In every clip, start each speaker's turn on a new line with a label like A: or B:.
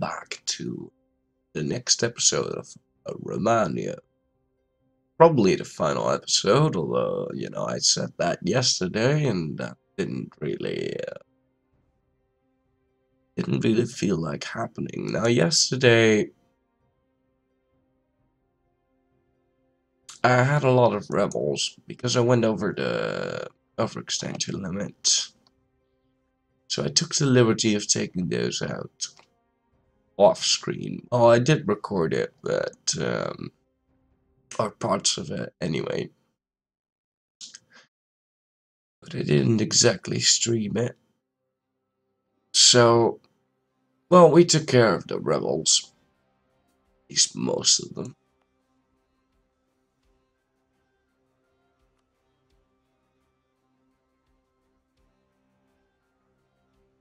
A: back to the next episode of Romania. Probably the final episode, although, you know, I said that yesterday and that didn't really feel like happening. Now, yesterday, I had a lot of rebels because I went over the overextension limit. So I took the liberty of taking those out off screen. Oh, I did record it, but or parts of it anyway. But I didn't exactly stream it. So, well, we took care of the rebels. At least most of them.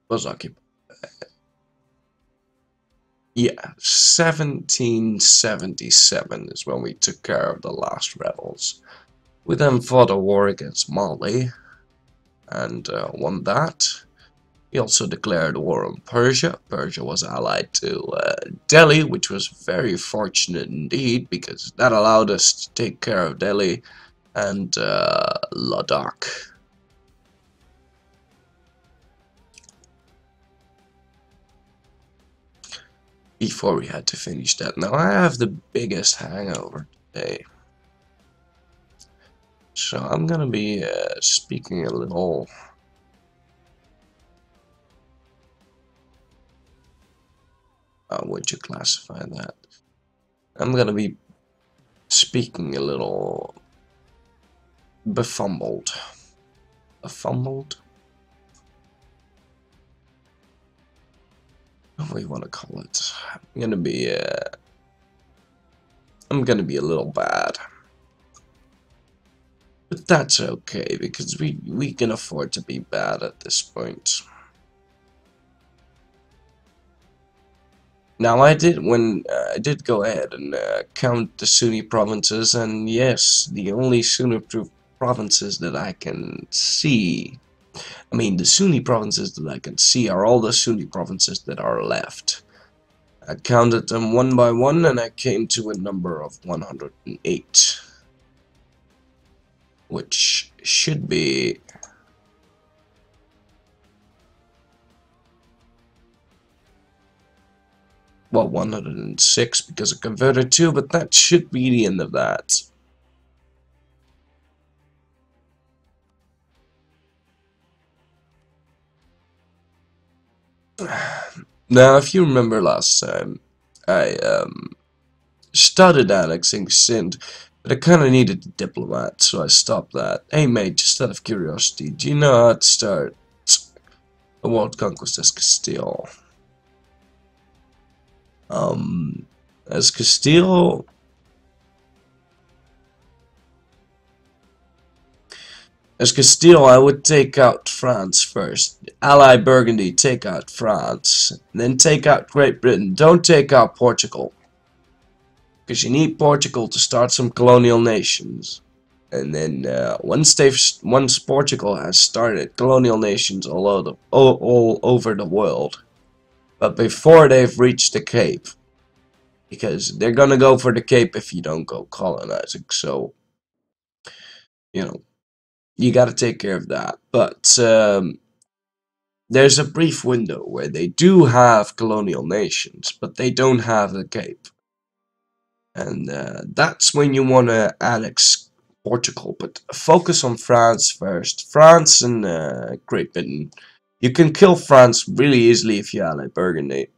A: Was occupied. Yeah, 1777 is when we took care of the last rebels. We then fought a war against Mali and won that. We also declared war on Persia. Persia was allied to Delhi, which was very fortunate indeed because that allowed us to take care of Delhi and Ladakh. Before we had to finish that. Now I have the biggest hangover today. So I'm gonna be speaking a little. How would you classify that? I'm gonna be speaking a little befumbled. Befumbled? What do we want to call it? I'm gonna be a little bad. But that's okay, because we can afford to be bad at this point. Now I did go ahead and count the Sunni provinces, and yes, the only Sunni provinces that I can see, I mean the Sunni provinces that I can see are all the Sunni provinces that are left. I counted them one by one and I came to a number of 108. Which should be well 106 because I converted 2, but that should be the end of that. Now if you remember last time I started annexing Sind, but I kinda needed a diplomat, so I stopped that. Hey mate, just out of curiosity, do you know how to start a world conquest as Castile? As Castile... As Castile, I would take out France first. Ally Burgundy, take out France. Then take out Great Britain. Don't take out Portugal. Because you need Portugal to start some colonial nations. And then once Portugal has started colonial nations all over the world. But before they've reached the Cape. Because they're gonna go for the Cape if you don't go colonizing. So, you know, you gotta take care of that. But there's a brief window where they do have colonial nations, but they don't have the Cape. And that's when you want to annex Portugal, but focus on France first. France and Great Britain. You can kill France really easily if you ally Burgundy.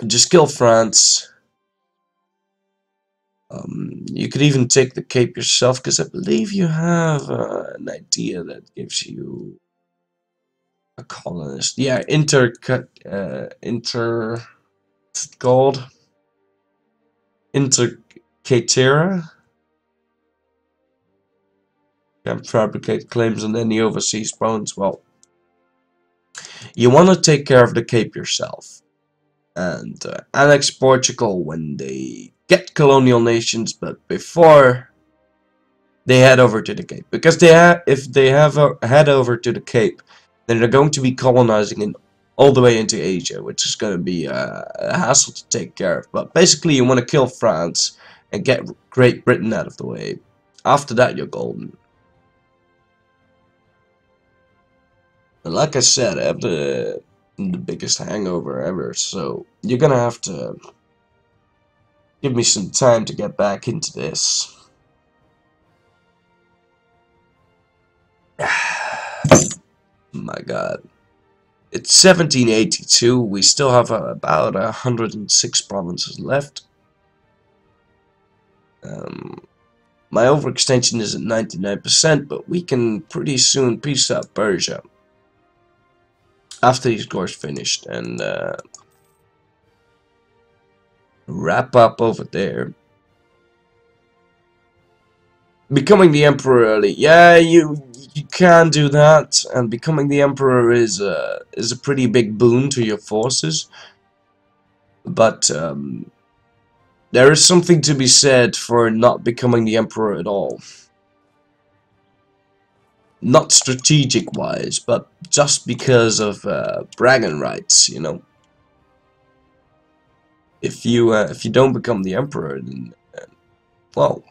A: Just kill France. You could even take the Cape yourself, because I believe you have an idea that gives you a colonist. Yeah, gold. Intercatera. Can fabricate claims on any overseas province. Well, you want to take care of the Cape yourself and annex Portugal when they get colonial nations, but before they head over to the Cape, because if they head over to the Cape, then they're going to be colonizing in all the way into Asia, which is going to be a hassle to take care of. But basically, you want to kill France and get Great Britain out of the way. After that, you're golden. And like I said, I have the biggest hangover ever, so you're gonna have to give me some time to get back into this. My God. It's 1782, we still have about 106 provinces left. My overextension is at 99%, but we can pretty soon peace out Persia. After these wars finished, and wrap up over there. Becoming the emperor early, yeah, you can do that, and becoming the emperor is a pretty big boon to your forces. But there is something to be said for not becoming the emperor at all. Not strategic wise, but just because of bragging rights, you know. If you don't become the emperor, then well,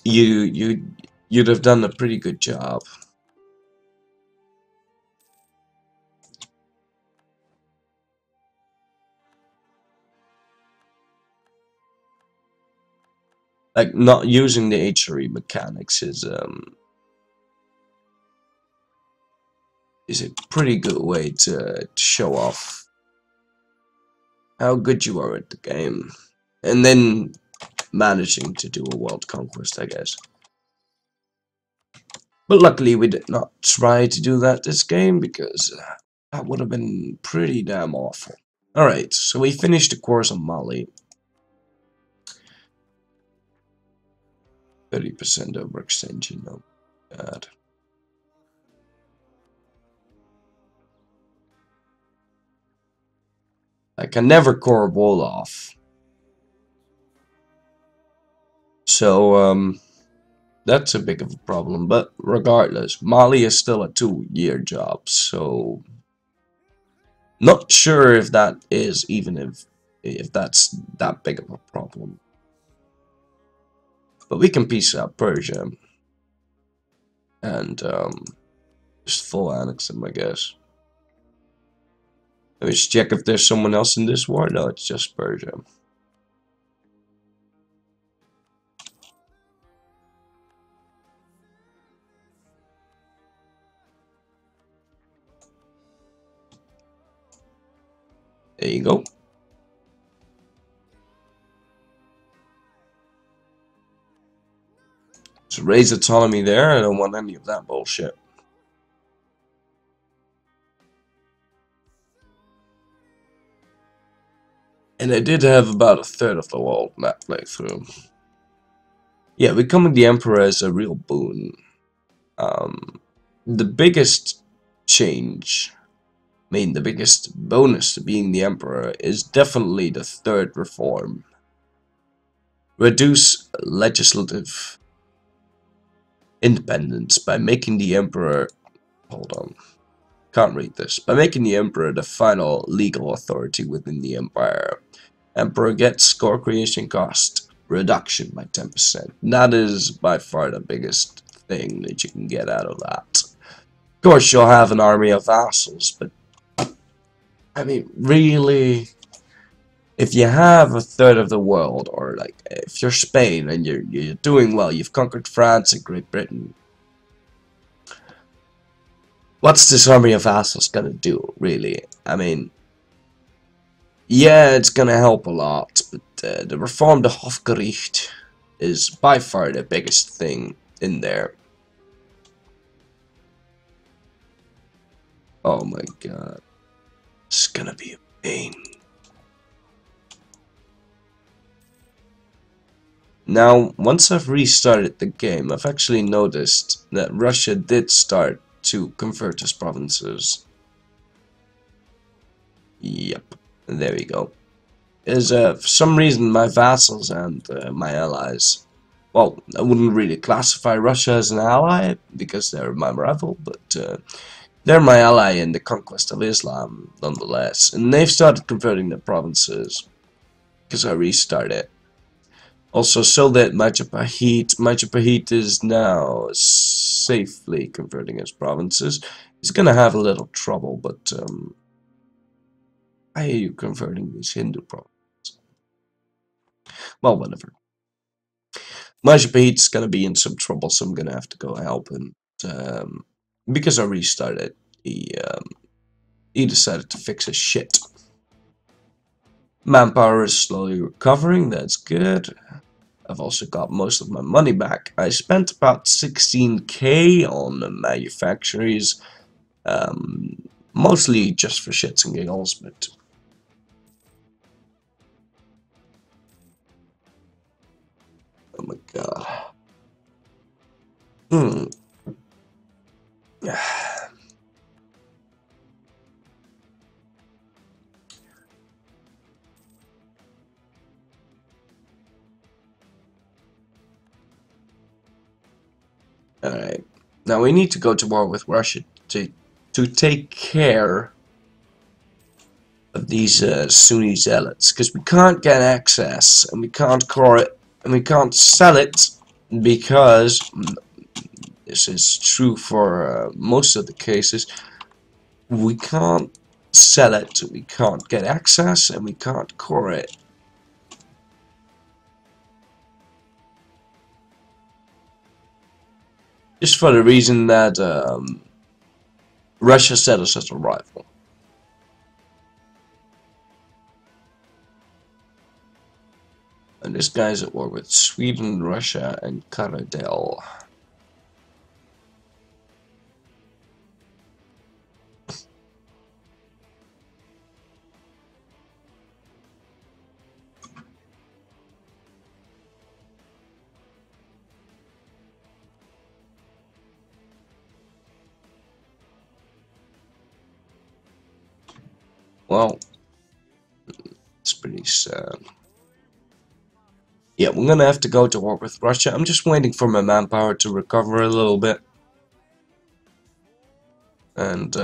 A: you'd have done a pretty good job. Like, not using the HRE mechanics is a pretty good way to show off how good you are at the game, and then managing to do a world conquest, I guess. But luckily we did not try to do that this game, because that would have been pretty damn awful. Alright, so we finished the course on Mali. 30% overextension, oh god. I can never core Wolof. So, that's a big of a problem, but regardless, Mali is still a 2-year job, so not sure if that is, even if that's that big of a problem. But we can peace out Persia and just full annex them, I guess. Let me just check if there's someone else in this war. No, it's just Persia. There you go. So raise autonomy there. I don't want any of that bullshit. And I did have about a third of the world map playthrough. Yeah, becoming the emperor is a real boon. The biggest change, I mean the biggest bonus to being the emperor, is definitely the third reform. Reduce legislative independence by making the emperor, hold on, can't read this, by making the emperor the final legal authority within the empire. Emperor gets score creation cost reduction by 10%. That is by far the biggest thing that you can get out of that. Of course, you'll have an army of vassals, but I mean, really, if you have a third of the world, or like if you're Spain and you're doing well, you've conquered France and Great Britain, what's this army of vassals gonna do, really? I mean, yeah, it's gonna help a lot, but the reformed Hofgericht is by far the biggest thing in there. Oh my god. It's gonna be a pain. Now, once I've restarted the game, I've actually noticed that Russia did start to convert its provinces. Yep, there we go. Is for some reason my vassals and my allies, well, I wouldn't really classify Russia as an ally because they're my rival, but They're my ally in the conquest of Islam, nonetheless, and they've started converting the provinces because I restarted. Also, so that Majapahit is now safely converting his provinces. He's gonna have a little trouble, but why are you converting these Hindu provinces? Well, whatever. Majapahit's gonna be in some trouble, so I'm gonna have to go help him. Because I restarted, he decided to fix his shit. Manpower is slowly recovering, that's good. I've also got most of my money back. I spent about 16k on manufactories, mostly just for shits and giggles, but oh my god. Alright. Now we need to go to war with Russia to take care of these Sunni zealots, because we can't get access, and we can't core it, and we can't sell it, because this is true for most of the cases. We can't sell it, we can't get access, and we can't core it. Just for the reason that Russia set us as a rival. And this guy's at war with Sweden, Russia, and Karadel. Well, it's pretty sad. Yeah, we're gonna have to go to war with Russia. I'm just waiting for my manpower to recover a little bit. And,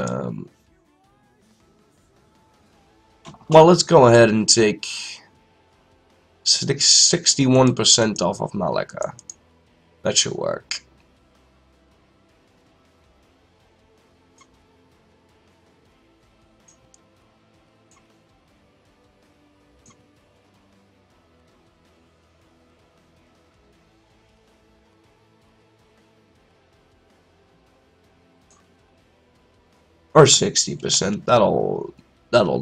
A: well, let's go ahead and take 61% off of Malacca. That should work. Or 60%. That'll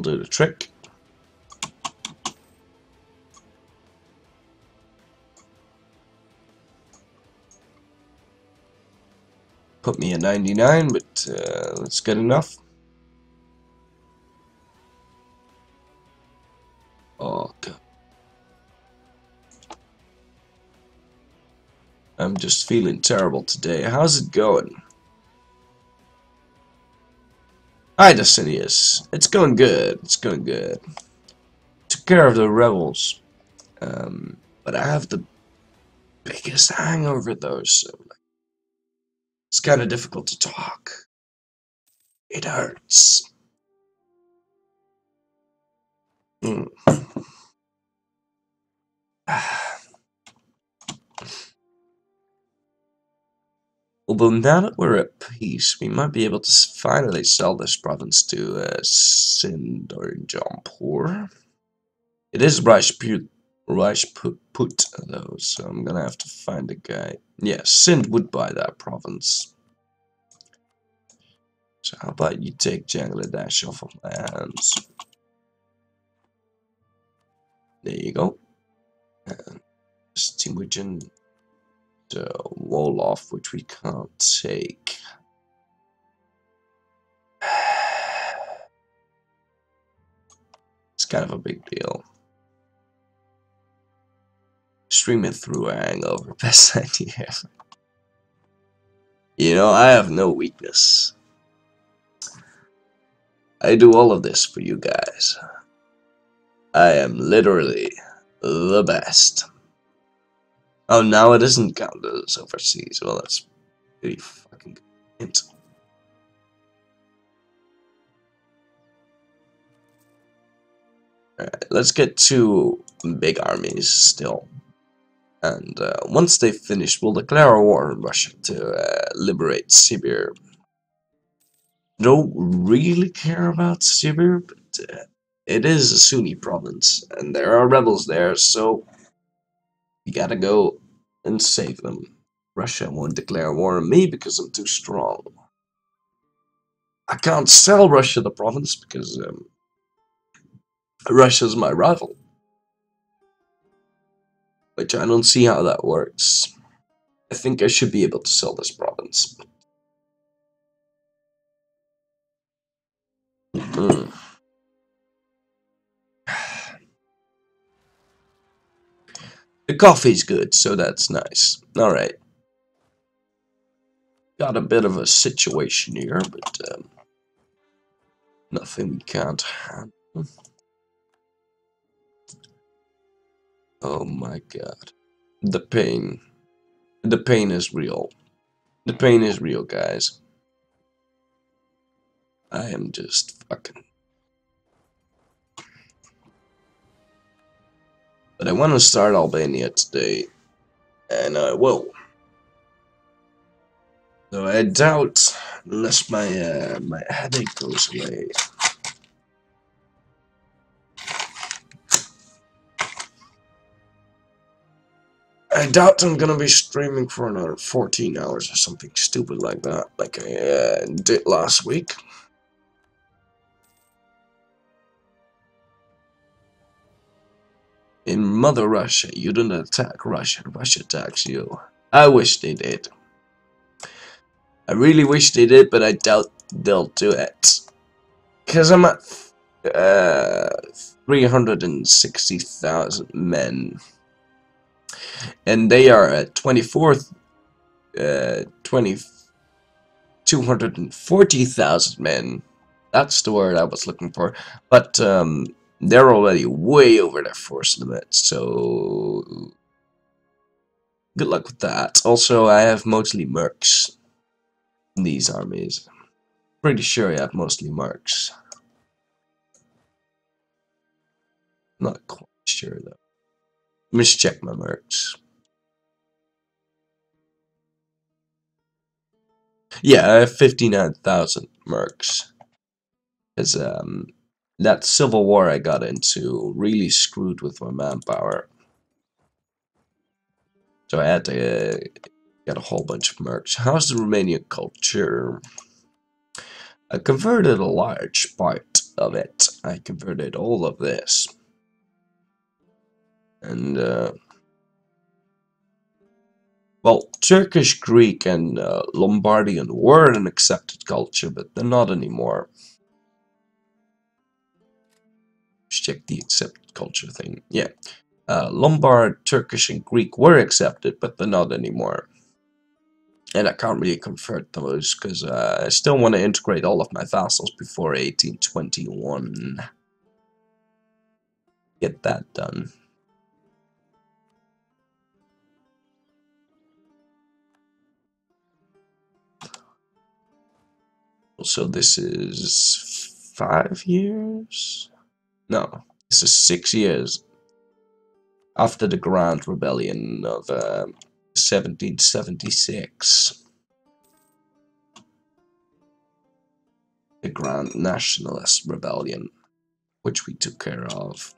A: do the trick. Put me at 99, but that's good enough. Oh god. I'm just feeling terrible today. How's it going? Hi, Destinius. It's going good. It's going good. Took care of the rebels. But I have the biggest hangover though, so it's kind of difficult to talk. It hurts. Mm. Although now that we're at peace, we might be able to finally sell this province to Sindh or Jampur. It is Rajput though, so I'm gonna have to find a guy. Yeah, Sindh would buy that province. So how about you take Bangladesh off of my hands? There you go. And Timujan the Wolof, which we can't take. It's kind of a big deal. Stream it through a hangover, best idea ever. You know, I have no weakness. I do all of this for you guys. I am literally the best. Oh, now it isn't counted as overseas. Well, that's pretty fucking good. Alright, let's get two big armies still. And once they've finished, we'll declare a war on Russia to liberate Siberia. Don't really care about Siberia, but it is a Sunni province, and there are rebels there, so you gotta go and save them. Russia won't declare war on me because I'm too strong. I can't sell Russia the province because Russia's my rival. Which I don't see how that works. I think I should be able to sell this province. Mm. The coffee's good, so that's nice. Alright. Got a bit of a situation here, but nothing we can't handle. Oh my god. The pain. The pain is real. The pain is real, guys. I am just fucking... But I want to start Albania today. And I will. Though I doubt, unless my headache goes away. I doubt I'm gonna be streaming for another 14 hours or something stupid like that, like I did last week. In Mother Russia, you don't attack Russia, Russia attacks you. I wish they did. I really wish they did, but I doubt they'll do it. Because I'm at 360,000 men. And they are at 240,000 men. That's the word I was looking for. But they're already way over their force limit, so good luck with that. Also, I have mostly mercs in these armies. Pretty sure I have mostly mercs. Not quite sure though. Mischeck my mercs. Yeah, I have 59,000 mercs. Because that civil war I got into really screwed with my manpower. So I had to get a whole bunch of mercs. How's the Romanian culture? I converted a large part of it. I converted all of this. And, well, Turkish, Greek, and Lombardian were an accepted culture, but they're not anymore. Let's check the accepted culture thing. Yeah. Lombard, Turkish, and Greek were accepted, but they're not anymore. And I can't really convert those, because I still want to integrate all of my vassals before 1821. Get that done. So this is 5 years? No, this is 6 years after the Grand Rebellion of 1776. The Grand Nationalist Rebellion, which we took care of.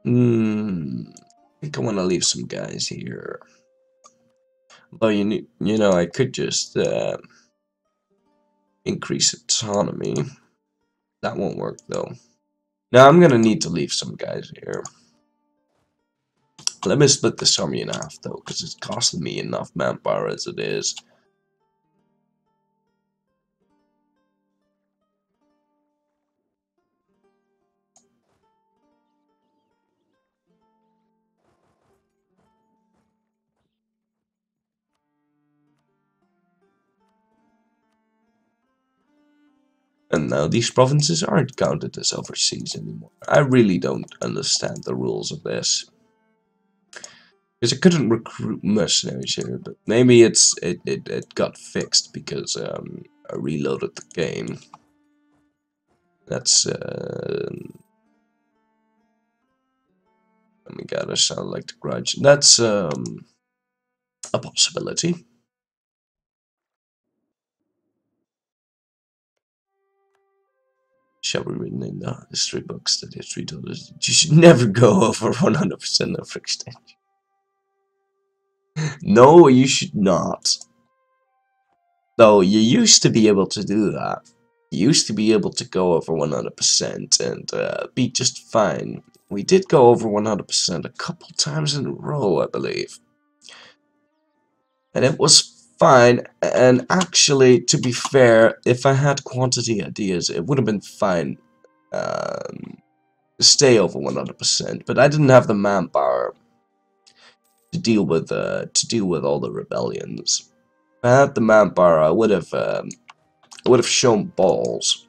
A: I think I want to leave some guys here. Though you know, I could just increase autonomy. That won't work though. Now I'm gonna need to leave some guys here. Let me split this army in half though, because it's costing me enough manpower as it is. And now these provinces aren't counted as overseas anymore. I really don't understand the rules of this. Because I couldn't recruit mercenaries here, but maybe it got fixed because I reloaded the game. That's oh my god, I sound like the Grudge. That's a possibility. Shall we read in the history books that history told us that you should never go over 100% of extension? No, you should not. Though you used to be able to do that. You used to be able to go over 100% and be just fine. We did go over 100% a couple times in a row, I believe. And it was fine, and actually, to be fair, if I had quantity ideas, it would have been fine to stay over 100%, but I didn't have the manpower to deal with all the rebellions. If I had the manpower, I would have shown balls.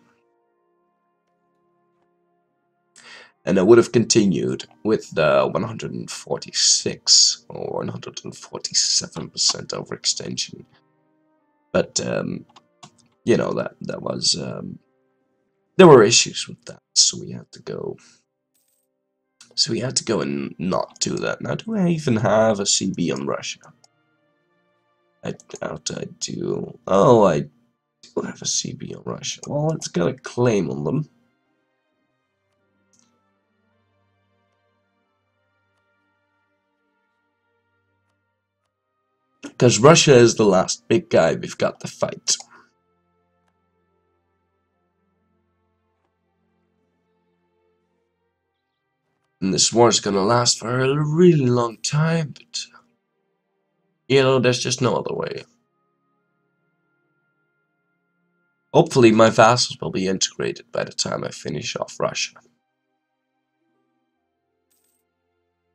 A: And I would have continued with the 146 or 147% overextension. But you know, that was there were issues with that, so we had to go. So we had to go and not do that. Now, do I even have a CB on Russia? I doubt I do. Oh, I do have a CB on Russia. Well, let's get a claim on them. Because Russia is the last big guy we've got to fight. And this war is gonna last for a really long time, but you know, there's just no other way. Hopefully my vassals will be integrated by the time I finish off Russia.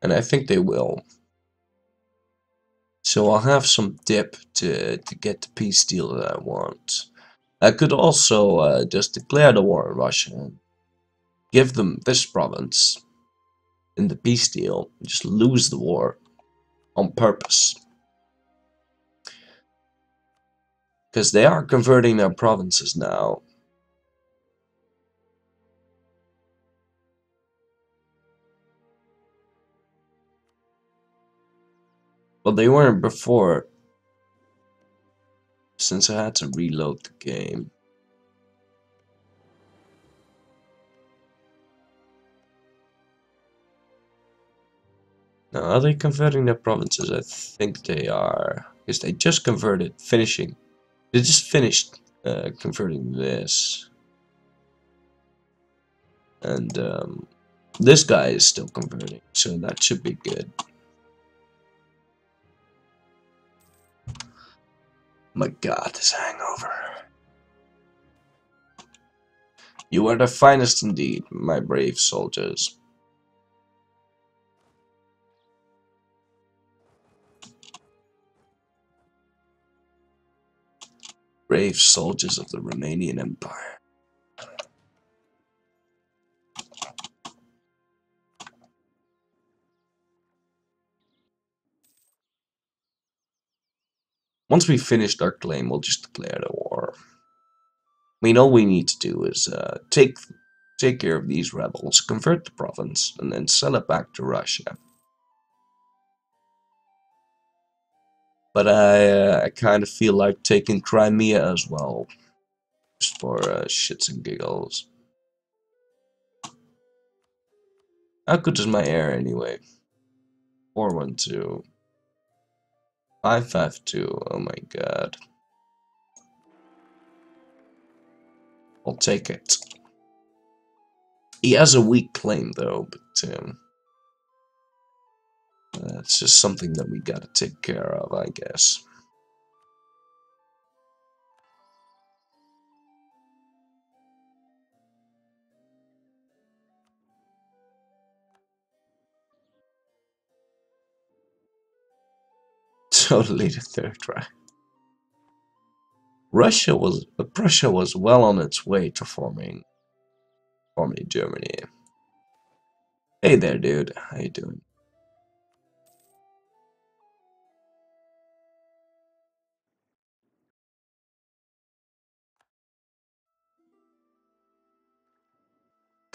A: And I think they will. So I'll have some dip to get the peace deal that I want. I could also just declare the war on Russia and give them this province in the peace deal, just lose the war on purpose. Because they are converting their provinces now. Well, they weren't before, since I had to reload the game. Now, are they converting their provinces? I think they are. Because they just converted, finishing. They just finished converting this. And this guy is still converting, so that should be good. My god, this hangover. You are the finest indeed, my brave soldiers. Brave soldiers of the Romanian Empire. Once we finished our claim, we'll just declare the war. I mean, all we need to do is take care of these rebels, convert the province, and then sell it back to Russia. But I kind of feel like taking Crimea as well, just for shits and giggles. How good is my air anyway? 412. 552. Oh my god. I'll take it. He has a weak claim though, but that's just something that we gotta take care of, I guess. Totally the third try. Prussia was well on its way to forming Germany. Hey there, dude. How you doing?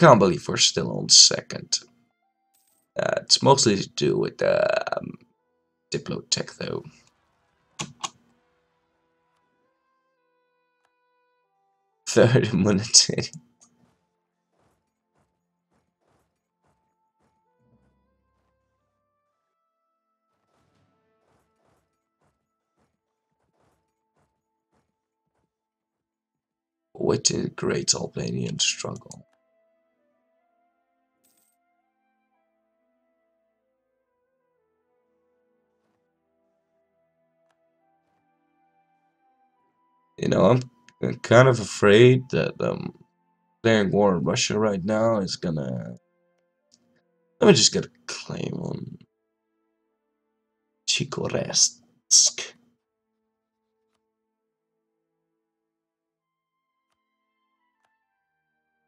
A: Can't believe we're still on second. It's mostly to do with Diplotech though. Third immunity. What a great Albanian struggle. You know, I'm kind of afraid that declaring war in Russia right now is gonna. Let me just get a claim on Chikoresk.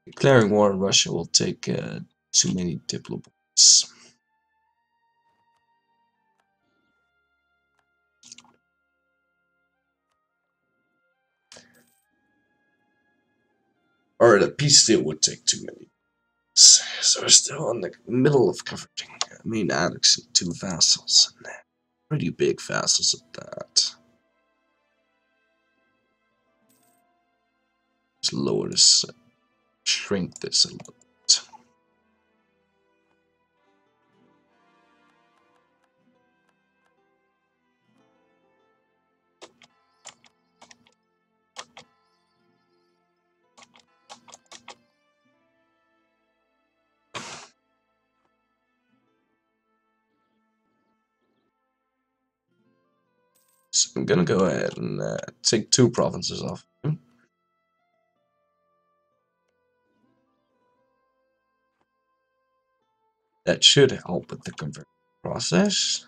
A: Declaring war on Russia will take too many diplomats. Or the peace deal would take too many. So we're still in the middle of converting. I mean, annexing 2 vassals. Pretty big vassals at that. Let's lower this, shrink this a little bit. So I'm gonna go ahead and take 2 provinces off. That should help with the conversion process.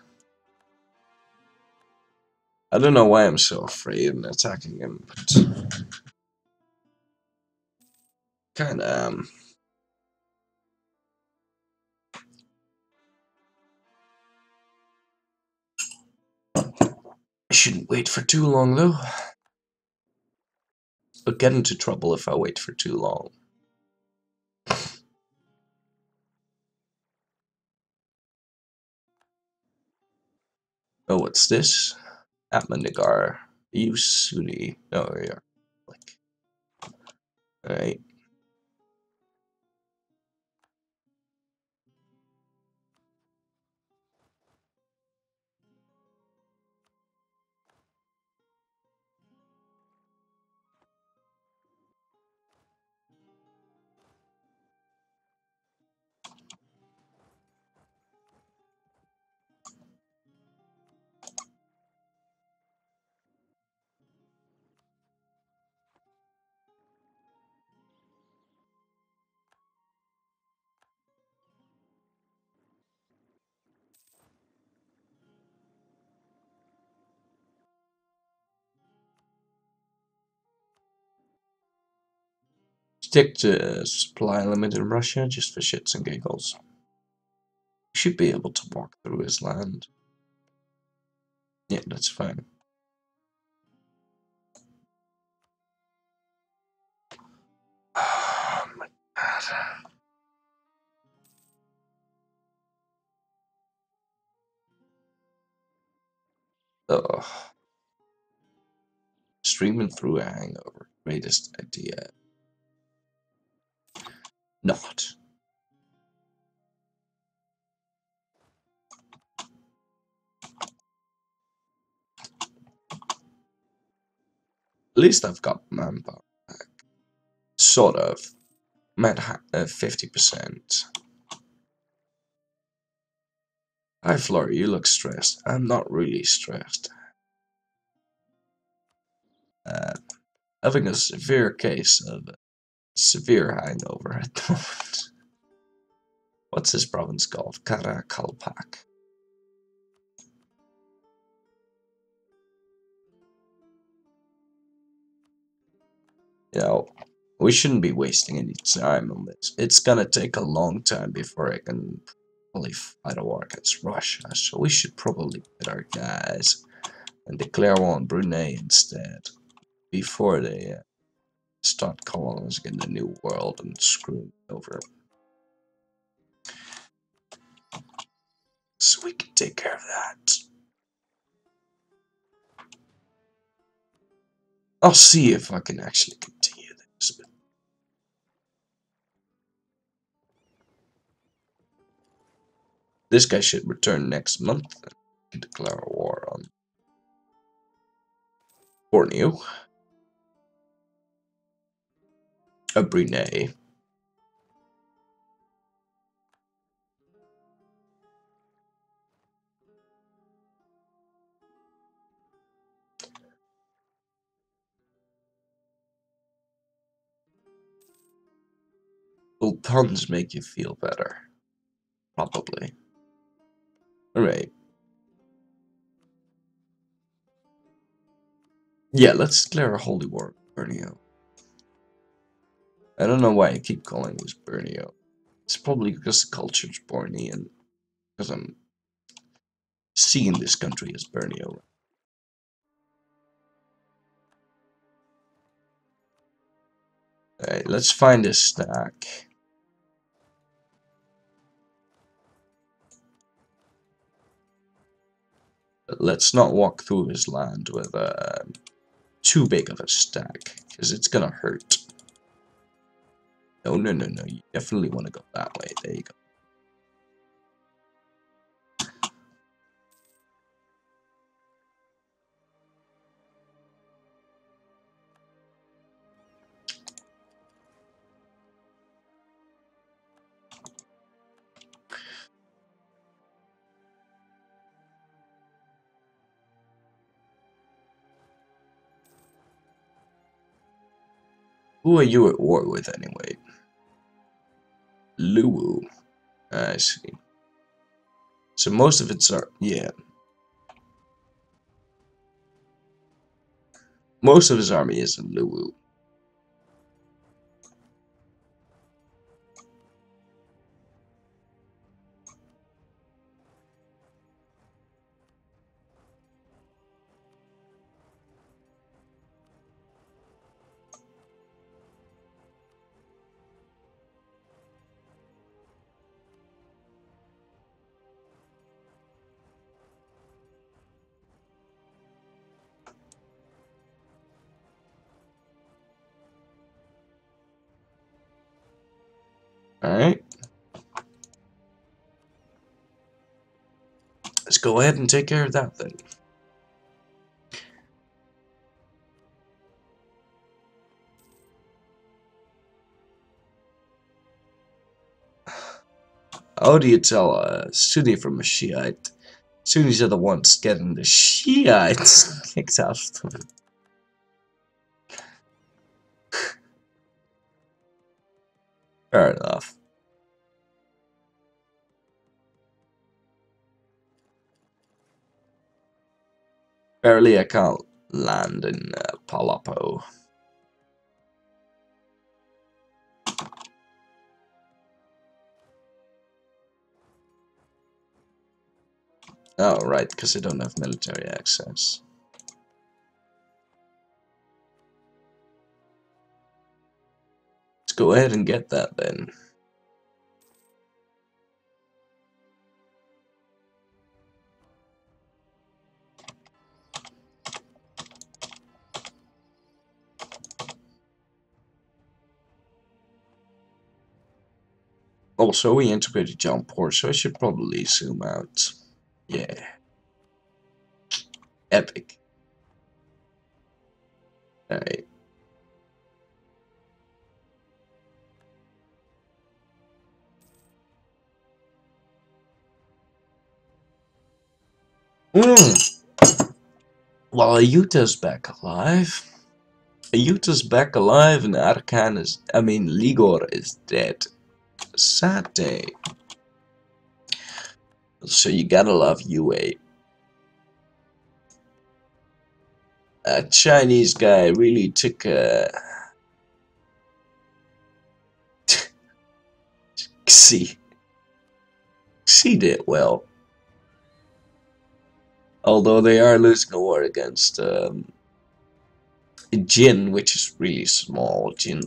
A: I don't know why I'm so afraid in attacking him, but kinda I shouldn't wait for too long though. I'll get into trouble if I wait for too long. Oh, what's this? Atmanigar. Yusuni. Oh, yeah. Alright. Stick to supply limit in Russia just for shits and giggles. You should be able to walk through his land. Yeah, that's fine. Oh my god. Ugh. Streaming through a hangover. Greatest idea. Not. At least I've got manpower back. Sort of. I'm at 50%. Hi, Florry, you look stressed. I'm not really stressed. Having a severe case of severe hangover at the moment. What's this province called? Karakalpak. You know, we shouldn't be wasting any time on this. It's gonna take a long time before I can probably fight a war against Russia, so we should probably get our guys and declare war on Brunei instead, before they start colonizing the New World and screwing over. So we can take care of that. I'll see if I can actually continue this. But this guy should return next month and declare a war on Borneo. Brunei. Will puns make you feel better? Probably. Alright. Yeah, let's declare a holy war on Borneo. I don't know why I keep calling this Borneo. It's probably because the culture is Bornean. Because I'm seeing this country as Borneo. Alright, let's find a stack. But let's not walk through his land with too big of a stack, because it's gonna hurt. No, no, no, no. You definitely want to go that way. There you go. Who are you at war with anyway? Luwu. I see. So most of it's are yeah. Most of his army is in Luwu. Alright. Let's go ahead and take care of that then. How do you tell a Sunni from a Shiite? Sunnis are the ones getting the Shiites kicked out of them. Fair enough. Barely I can't land in Palapo. Oh, right, because I don't have military access. Let's go ahead and get that then. Also, we integrated jump port, so I should probably zoom out. Yeah. Epic. Alright. Well, Ayuta's back alive. Ayuta's back alive, and Arkan is. Ligor is dead. Sad day. So you gotta love UA. That Chinese guy really took a. Xi did well. Although they are losing a war against Jin, which is really small. Jin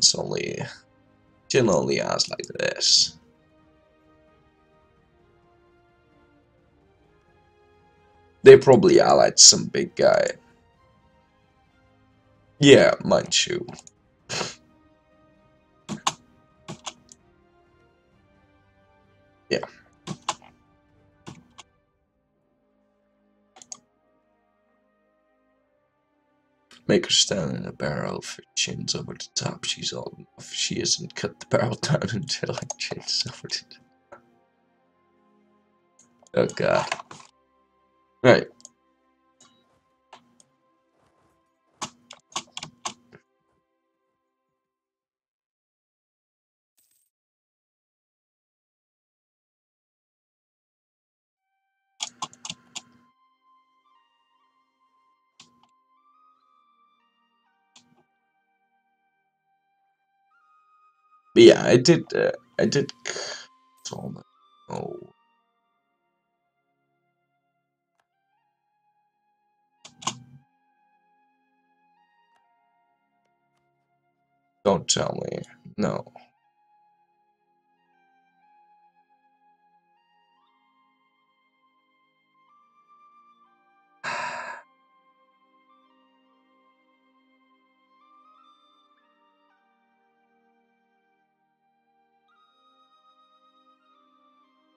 A: only has like this. They probably allied some big guy. Yeah, Manchu. Yeah. Make her stand in a barrel if her chin's over the top. She's old enough. She isn't cut the barrel down until her chin's over the top. Oh god. Right. But yeah, I did. Oh, don't tell me. No.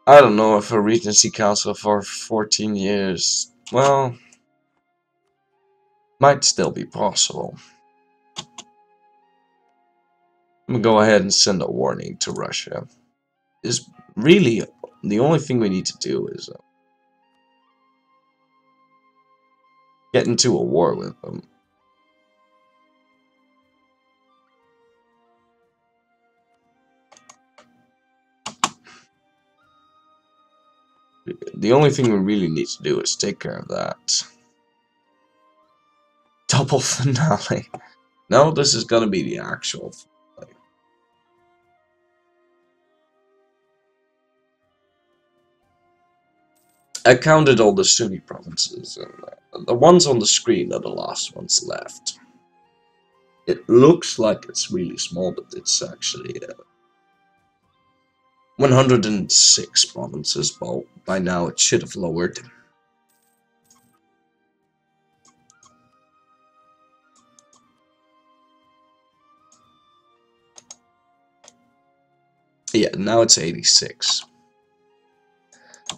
A: I don't know if a Regency Council for 14 years, well, might still be possible. I'm gonna go ahead and send a warning to Russia. Is really the only thing we need to do is get into a war with them. The only thing we really need to do is take care of that. Double finale. No, this is gonna be the actual finale. I counted all the Sunni provinces, and the ones on the screen are the last ones left. It looks like it's really small, but it's actually 106 provinces. Well, by now it should have lowered. Yeah, now it's 86.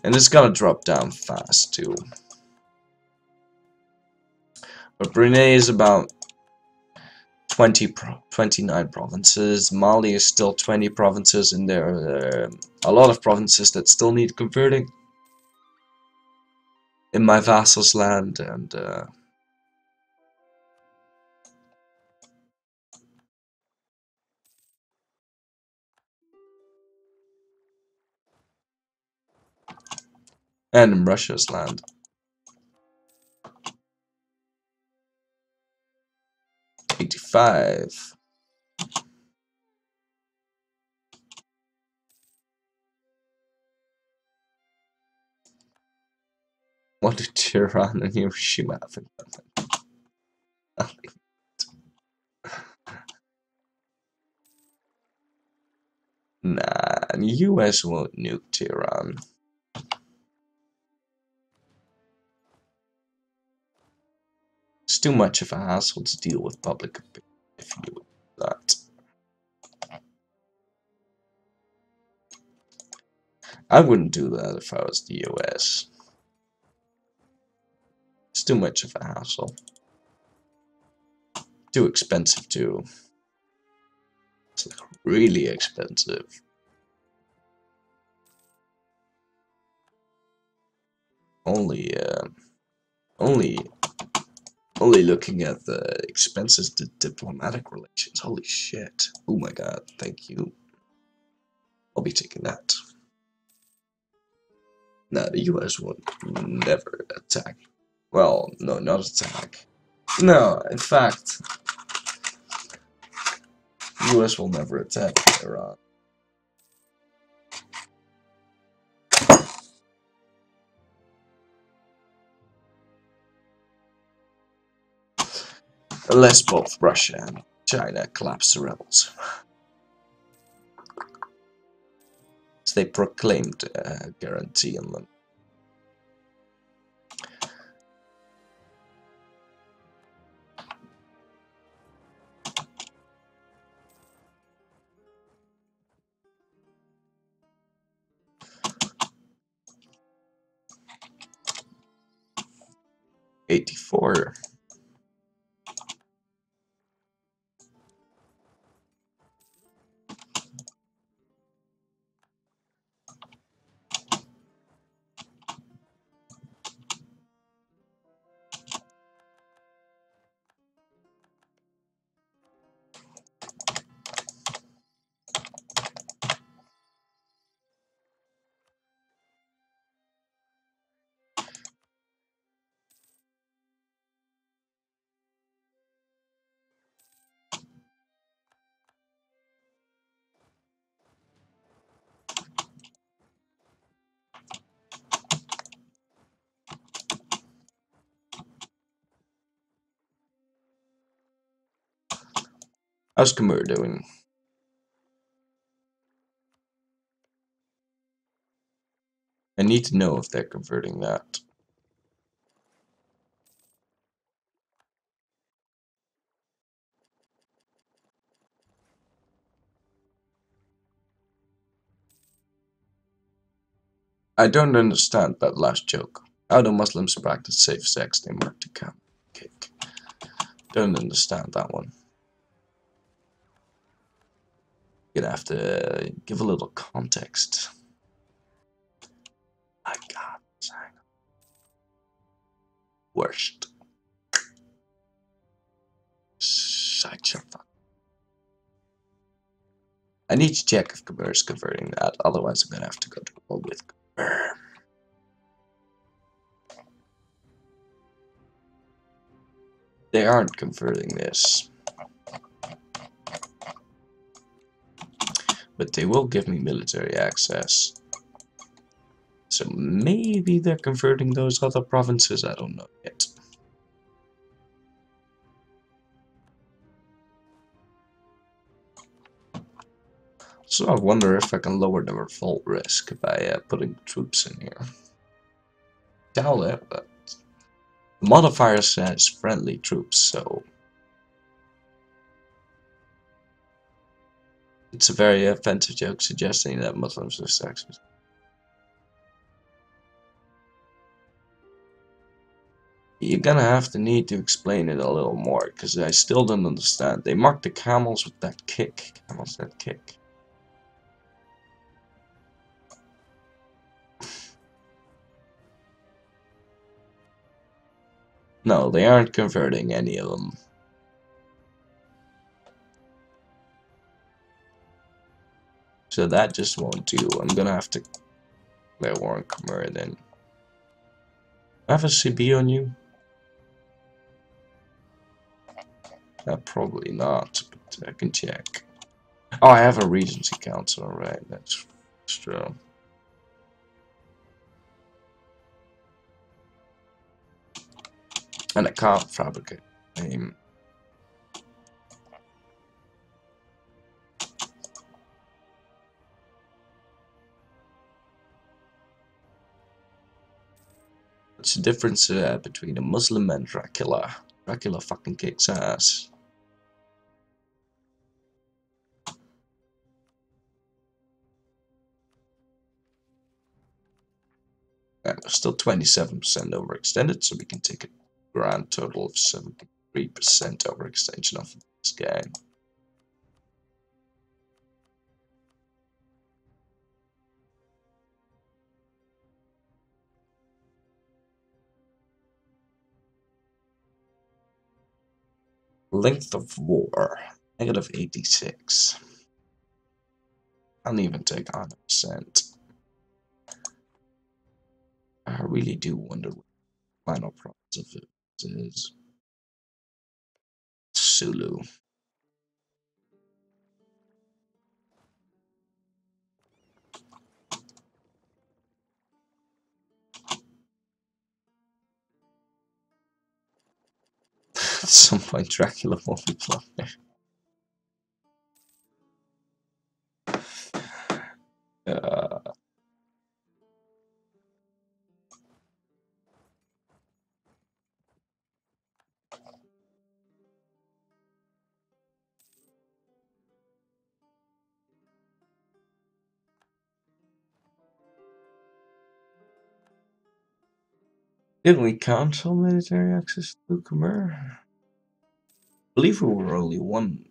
A: And it's gonna drop down fast too. But Brunei is about 29 provinces. Mali is still 20 provinces, and there are a lot of provinces that still need converting in my vassal's land, and in Russia's land. 85. What did Tehran and Hiroshima have in common? Nah, the US won't nuke Tehran. It's too much of a hassle to deal with public opinion if you do that. I wouldn't do that if I was the US. It's too much of a hassle. Too expensive too. It's like really expensive. Only, only, only looking at the expenses to diplomatic relations. Holy shit! Oh my god! Thank you. I'll be taking that. Nah, the US would never attack. Well, no, not attack. No, in fact, the US will never attack Iran. Unless both Russia and China collapse the rebels. So they proclaimed a guarantee on them. 84. How's Khmer doing? I need to know if they're converting that. I don't understand that last joke. How do Muslims practice safe sex? They mark the camel kick. Don't understand that one. Gonna have to give a little context. My God, worst. Such a fuck. I need to check if Khmer is converting that. Otherwise, I'm gonna have to go to war with Khmer. They aren't converting this. But they will give me military access. So maybe they're converting those other provinces, I don't know yet. So I wonder if I can lower the revolt risk by putting troops in here. Doubt it, but the modifier says friendly troops, so it's a very offensive joke suggesting that Muslims are sexist. You're gonna have to need to explain it a little more, because I still don't understand. They mark the camels with that kick. Camels that kick. No, they aren't converting any of them. So that just won't do. I'm gonna have to declare war on Khmer then. I have a CB on you? Probably not, but I can check. Oh, I have a Regency Council, right? That's true. And I can't fabricate a name. What's the difference between a Muslim and Dracula? Dracula fucking kicks ass. And we're still 27% overextended, so we can take a grand total of 73% overextension off of this guy. Length of war, -86. I'll even take 100%. I really do wonder what the final province of it is. Sulu. At some point, Dracula will be playing. Did we cancel military access to Khmer? I believe we were only one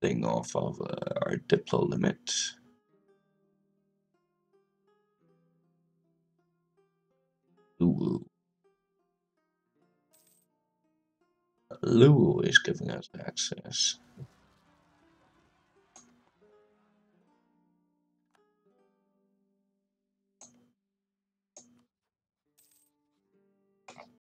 A: thing off of our diplo limit. Luwu. Luwu is giving us access.